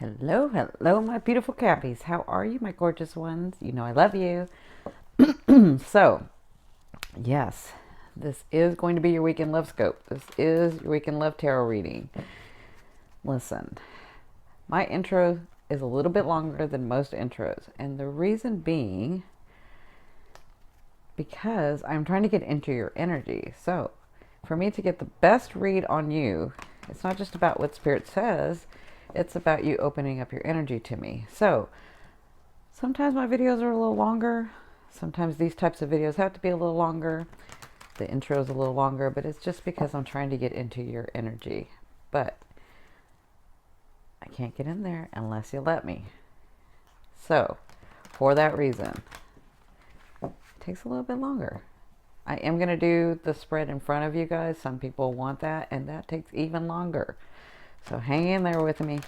Hello, hello, my beautiful Cappies. How are you, my gorgeous ones? You know I love you. So, yes, this is going to be your weekend love scope. This is your weekend love tarot reading. Listen, my intro is a little bit longer than most intros, and the reason being because I'm trying to get into your energy. So, for me to get the best read on you, it's not just about what Spirit says, it's about you opening up your energy to me. So, sometimes my videos are a little longer. Sometimes these types of videos have to be a little longer. The intro is a little longer, but it's just because I'm trying to get into your energy. But I can't get in there unless you let me. So, for that reason, it takes a little bit longer. I am going to do the spread in front of you guys. Some people want that, and that takes even longer. So hang in there with me.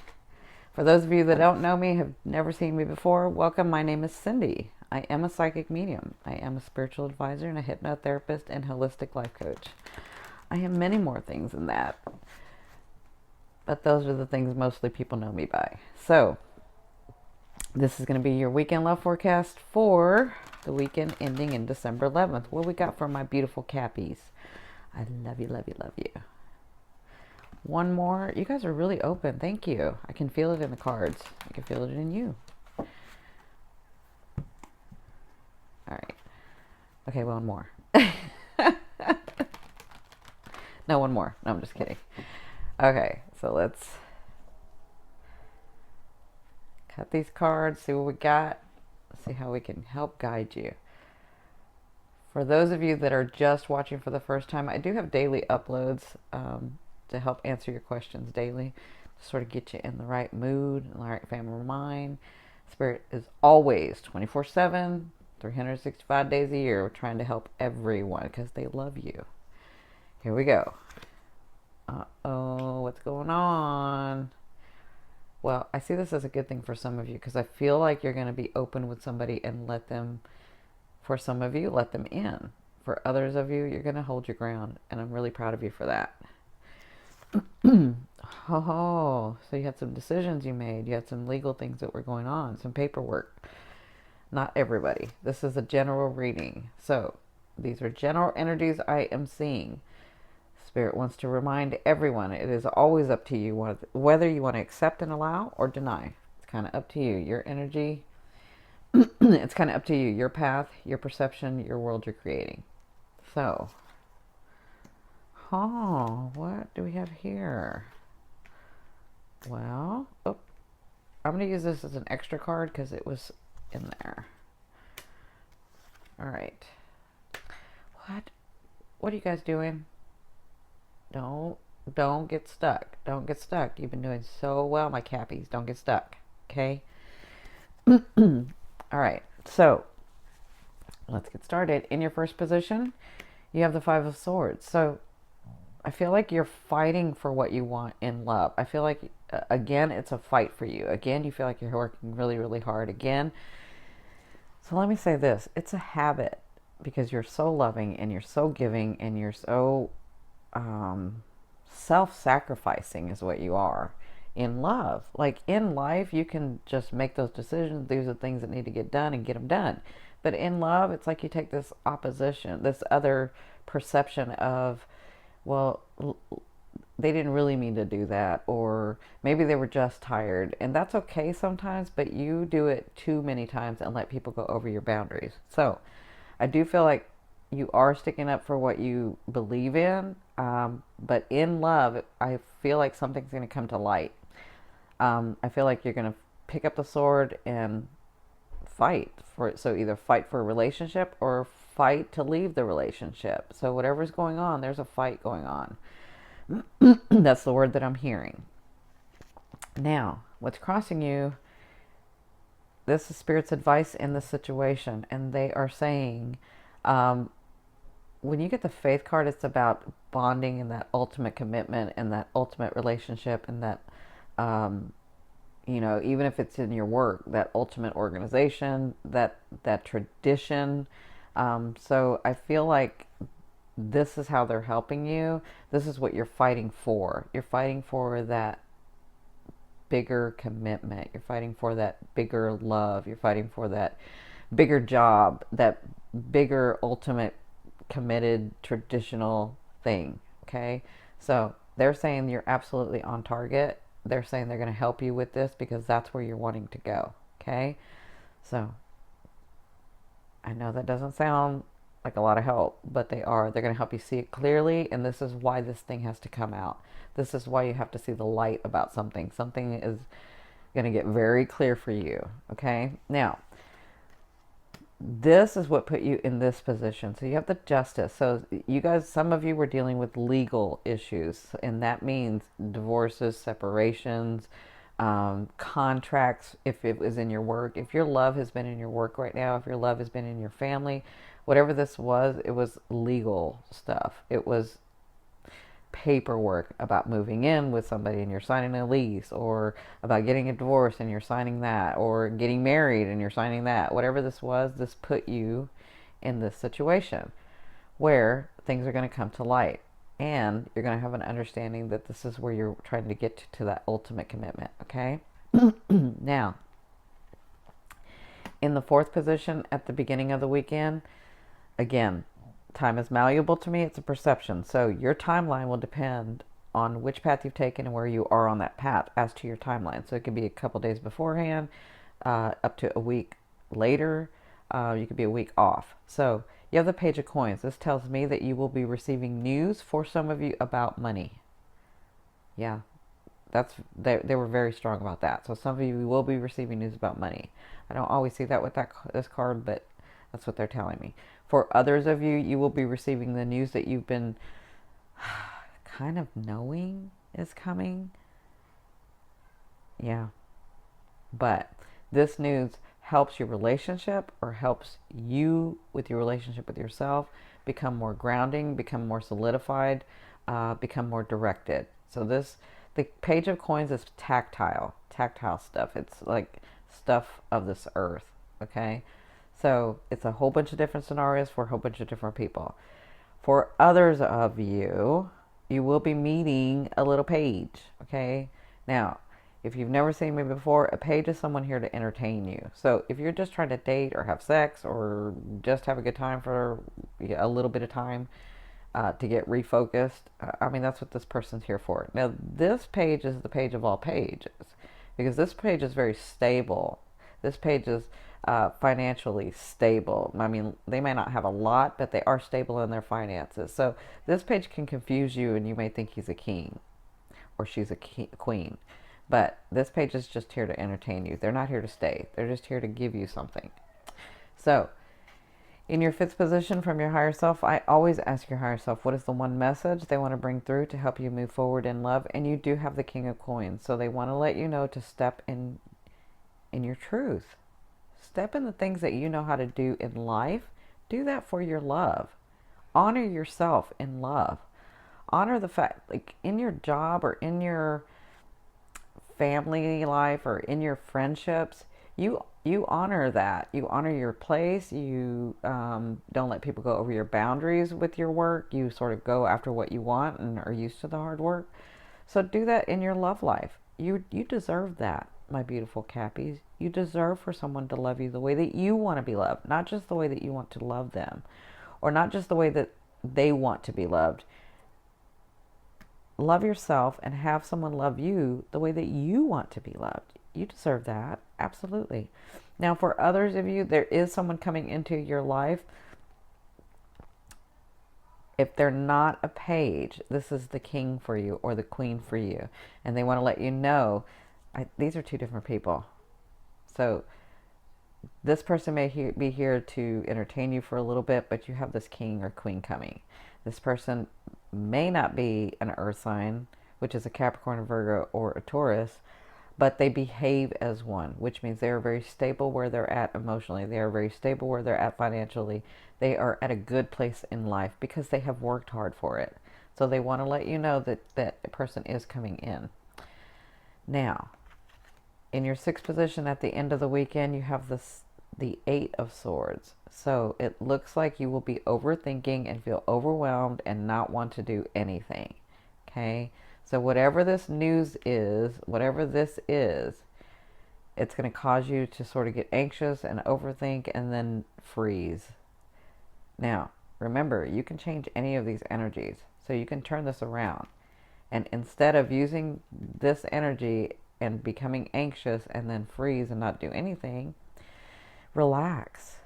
For those of you that don't know me, have never seen me before, welcome. My name is Cindy. I am a psychic medium. I am a spiritual advisor and a hypnotherapist and holistic life coach. I am many more things than that. But those are the things mostly people know me by. So, this is going to be your weekend love forecast for the weekend ending in December 11th. What we got for my beautiful Cappies? I love you, love you, love you. One more. You guys are really open. Thank you. I can feel it in the cards. I can feel it in you. All right. Okay, one more. No, one more. No, I'm just kidding. Okay, so let's cut these cards, see what we got, see how we can help guide you. For those of you that are just watching for the first time, I do have daily uploads to help answer your questions daily, to sort of get you in the right mood, in the right frame of mind. Spirit is always 24/7, 365 days a year, trying to help everyone because they love you. Here we go. Uh-oh, what's going on? Well, I see this as a good thing for some of you because I feel like you're going to be open with somebody and let them, for some of you, let them in. For others of you, you're going to hold your ground, and I'm really proud of you for that. Oh, so you had some decisions you made. You had some legal things that were going on, some paperwork. Not everybody. This is a general reading. So these are general energies I am seeing. Spirit wants to remind everyone it is always up to you whether you want to accept and allow or deny. It's kind of up to you. Your energy, it's kind of up to you. Your path, your perception, your world you're creating. So, what do we have here? Well, I'm going to use this as an extra card because it was in there. All right. What are you guys doing? Don't get stuck. Don't get stuck. You've been doing so well, my Cappies. Don't get stuck. Okay? All right. So, let's get started. In your first position, you have the Five of Swords. So, I feel like you're fighting for what you want in love. I feel like, again, it's a fight for you. Again, you feel like you're working really, really hard. Again. So, let me say this. It's a habit because you're so loving and you're so giving and you're so self-sacrificing is what you are in love. Like in life, you can just make those decisions. These are things that need to get done and get them done. But in love, it's like you take this opposition, this other perception of, well, they didn't really mean to do that, or maybe they were just tired. And that's okay sometimes, but you do it too many times and let people go over your boundaries. So I do feel like you are sticking up for what you believe in, but in love, I feel like something's going to come to light. I feel like you're going to pick up the sword and fight for it. So either fight for a relationship or fight to leave the relationship. So whatever's going on, there's a fight going on. That's the word that I'm hearing. Now, what's crossing you, this is Spirit's advice in this situation, and they are saying, when you get the Faith card, it's about bonding and that ultimate commitment and that ultimate relationship and that, even if it's in your work, that ultimate organization, that tradition. So I feel like this is how they're helping you. This is what you're fighting for. You're fighting for that bigger commitment. You're fighting for that bigger love. You're fighting for that bigger job, that bigger, ultimate, committed, traditional thing. Okay? So they're saying you're absolutely on target. They're saying they're going to help you with this because that's where you're wanting to go. Okay? So I know that doesn't sound like a lot of help, but they are. They're going to help you see it clearly, and this is why this thing has to come out. This is why you have to see the light about something. Something is going to get very clear for you. Okay? Now, this is what put you in this position. So you have the justice. So you guys, some of you were dealing with legal issues, and that means divorces, separations, contracts, if it was in your work. If your love has been in your work right now, if your love has been in your family, whatever this was, it was legal stuff. It was paperwork about moving in with somebody and you're signing a lease, or about getting a divorce and you're signing that, or getting married and you're signing that. Whatever this was, this put you in this situation where things are going to come to light, and you're going to have an understanding that this is where you're trying to get to that ultimate commitment. Okay? Now, in the fourth position at the beginning of the weekend, again, time is malleable to me. It's a perception. So your timeline will depend on which path you've taken and where you are on that path as to your timeline. So it could be a couple days beforehand, up to a week later. You could be a week off. So you have the Page of Coins. This tells me that you will be receiving news for some of you about money. Yeah, they were very strong about that. So some of you will be receiving news about money. I don't always see that with this card, but that's what they're telling me. For others of you, you will be receiving the news that you've been kind of knowing is coming. Yeah. But this news helps your relationship, or helps you with your relationship with yourself, become more grounding, become more solidified, become more directed. So the Page of Coins is tactile stuff. It's like stuff of this earth. Okay? So it's a whole bunch of different scenarios for a whole bunch of different people. For others of you, you will be meeting a little page. Okay? Now, if you've never seen me before, a page is someone here to entertain you. So if you're just trying to date or have sex or just have a good time for a little bit of time to get refocused, I mean, that's what this person's here for. Now, this page is the page of all pages, because this page is very stable. This page is financially stable. I mean, they may not have a lot, but they are stable in their finances. So this page can confuse you, and you may think he's a king or she's a queen. But this page is just here to entertain you. They're not here to stay. They're just here to give you something. So, in your fifth position from your higher self, I always ask your higher self, what is the one message they want to bring through to help you move forward in love? And you do have the King of Coins. So they want to let you know to step in your truth. Step in the things that you know how to do in life. Do that for your love. Honor yourself in love. Honor the fact, like in your job or in your family life or in your friendships, you honor that. You honor your place. You don't let people go over your boundaries with your work. You sort of go after what you want and are used to the hard work. So do that in your love life. You deserve that, my beautiful Cappies. You deserve for someone to love you the way that you want to be loved, not just the way that you want to love them, or not just the way that they want to be loved. Love yourself and have someone love you the way that you want to be loved. You deserve that. Absolutely. Now, for others of you, there is someone coming into your life. If they're not a page, this is the king for you or the queen for you. And they want to let you know, these are two different people. So this person may be here to entertain you for a little bit, but you have this king or queen coming. This person may not be an earth sign, which is a Capricorn, a Virgo, or a Taurus, but they behave as one, which means they are very stable where they're at emotionally. They are very stable where they're at financially. They are at a good place in life because they have worked hard for it. So they want to let you know that that person is coming in. Now, in your sixth position at the end of the weekend, you have the Eight of Swords. So it looks like you will be overthinking and feel overwhelmed and not want to do anything. Okay? So whatever this news is, whatever this is, it's going to cause you to sort of get anxious and overthink and then freeze. Now, remember, you can change any of these energies. So you can turn this around. And instead of using this energy and becoming anxious and then freeze and not do anything, relax,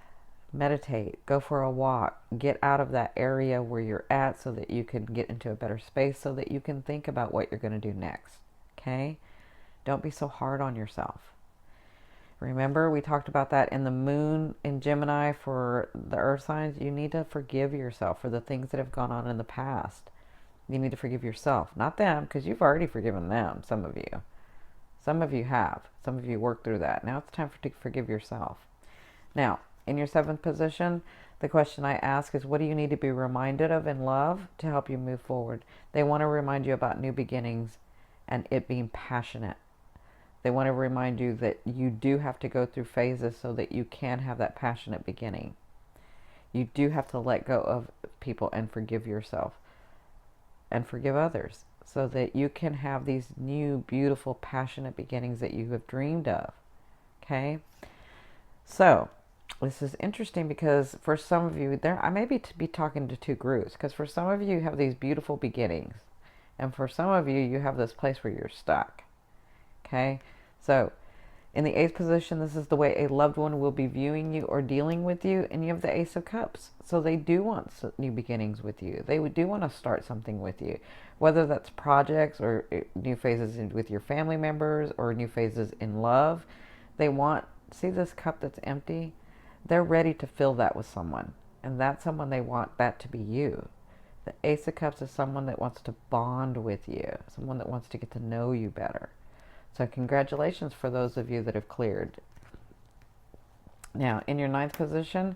meditate, go for a walk, get out of that area where you're at so that you can get into a better space so that you can think about what you're going to do next. Okay? Don't be so hard on yourself. Remember, we talked about that in the moon in Gemini for the earth signs. You need to forgive yourself for the things that have gone on in the past. You need to forgive yourself, not them, because you've already forgiven them, some of you. Some of you have. Some of you worked through that. Now it's time to forgive yourself. Now, in your 7th position, the question I ask is, what do you need to be reminded of in love to help you move forward? They want to remind you about new beginnings and it being passionate. They want to remind you that you do have to go through phases so that you can have that passionate beginning. You do have to let go of people and forgive yourself and forgive others so that you can have these new, beautiful, passionate beginnings that you have dreamed of. Okay? So, this is interesting because for some of you, I may be talking to 2 groups, because for some of you have these beautiful beginnings, and for some of you, you have this place where you're stuck. Okay? So, in the 8th position, this is the way a loved one will be viewing you or dealing with you, and you have the Ace of Cups. So they do want new beginnings with you. They do want to start something with you, whether that's projects or new phases with your family members or new phases in love. They want, see this cup that's empty? They're ready to fill that with someone, and that someone, they want that to be you. The Ace of Cups is someone that wants to bond with you, someone that wants to get to know you better. So congratulations for those of you that have cleared. Now, in your 9th position,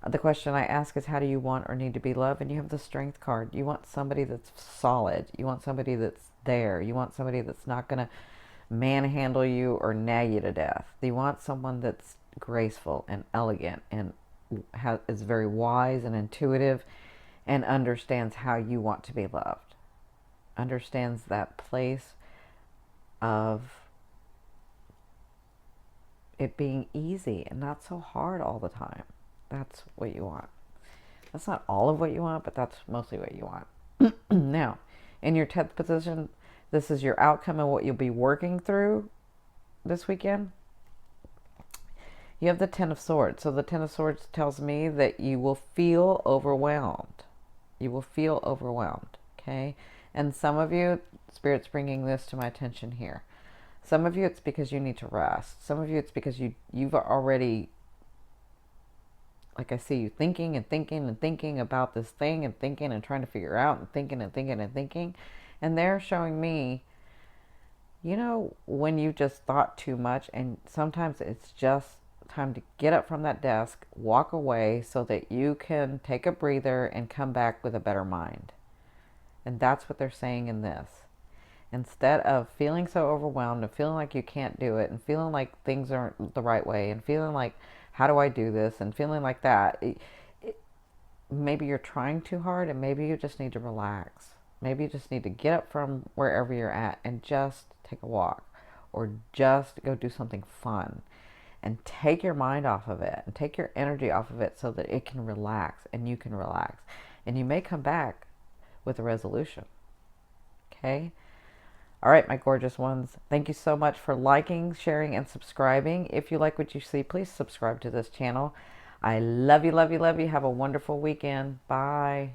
the question I ask is, how do you want or need to be loved? And you have the Strength card. You want somebody that's solid. You want somebody that's there. You want somebody that's not going to manhandle you or nag you to death. You want someone that's graceful and elegant and is very wise and intuitive and understands how you want to be loved. Understands that place of it being easy and not so hard all the time. That's what you want. That's not all of what you want, but that's mostly what you want. Now, in your 10th position, this is your outcome and what you'll be working through this weekend. You have the 10 of Swords. So the 10 of Swords tells me that you will feel overwhelmed. You will feel overwhelmed, okay? And some of you, Spirit's bringing this to my attention here. Some of you, it's because you need to rest. Some of you, it's because you've already, like I see you thinking and thinking and thinking about this thing and thinking and trying to figure out and thinking and thinking and thinking. And they're showing me, you know, when you just thought too much, and sometimes it's just time to get up from that desk, walk away so that you can take a breather and come back with a better mind. And that's what they're saying in this. Instead of feeling so overwhelmed and feeling like you can't do it and feeling like things aren't the right way and feeling like, how do I do this? And feeling like that, maybe you're trying too hard and maybe you just need to relax. Maybe you just need to get up from wherever you're at and just take a walk or just go do something fun and take your mind off of it and take your energy off of it so that it can relax and you can relax. And you may come back with a resolution. Okay? All right, my gorgeous ones. Thank you so much for liking, sharing, and subscribing. If you like what you see, please subscribe to this channel. I love you, love you, love you. Have a wonderful weekend. Bye.